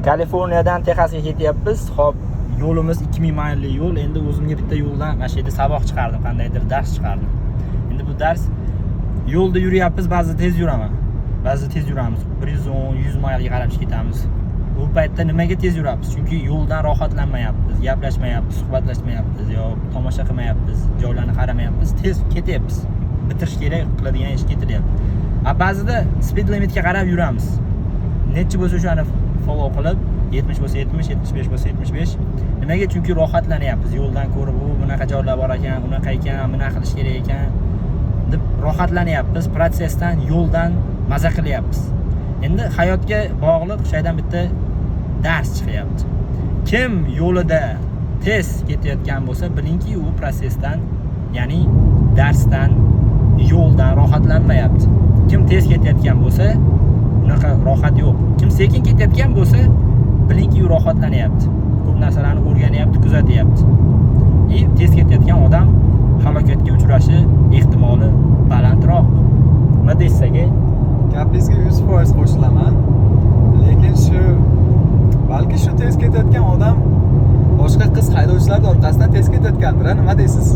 Kaliforniyadan Texasga ketyapmiz. Xo'p, yo'limiz 2000 maylli yo'l. Endi o'zimga bitta yo'ldan mana shu yerda saboq chiqardim, qandaydir dars chiqardim. Endi bu dars yo'lda yuryapmiz, ba'zida tez yuraman. Ba'zida tez yuramiz. 110-100 maylga qarab ketamiz. Bu paytda nimaga tez yuramiz? Chunki yo'ldan rohatlanmayapmiz, gaplashmayapmiz, suhbatlashmayapmiz, yo tomosha qilmayapmiz, joylarni qaramayapmiz, tez ketyapmiz. Bitirish kerak qiladigan ish ketilyapti. Ba'zida speed limitga qarab yuramiz. Necha bo'lsa o'shani follow qilib, 70 bo'lsa 70, 75 bo'lsa 75. Nimaga? Chunki rohatlanyapmiz. Yo'ldan ko'rib, bu bunaqa joylar bor ekan, unaqa ekan, bunaqa qilish kerak ekan deb rohatlanyapmiz. Protsessdan, yo'ldan maza qilyapmiz. Endi hayotga bog'liq shaydan bitta dars chiqyapti. Kim yo'lida tez ketayotgan bo'lsa, bilingki, u protsessdan, ya'ni darsdan, yo'ldan rohatlanmayapti. Kim tez ketayotgan bo'lsa, unaqa rohat yo'q. Kim sekin ketayotgan bo'lsa, bilingki, u rohatlanyapti. Ko'p narsalarni o'rganyapti, kuzatyapti. Tez ketayotgan odam halokatga uchrashi ehtimoli balandroq. Nima deysiz aka? Gapingizga 100% qo'shilaman. Lekin balki shu tez ketayotgan odam boshqa qiz haydovchilar orqasidan tez ketayotgandir, nima deysiz?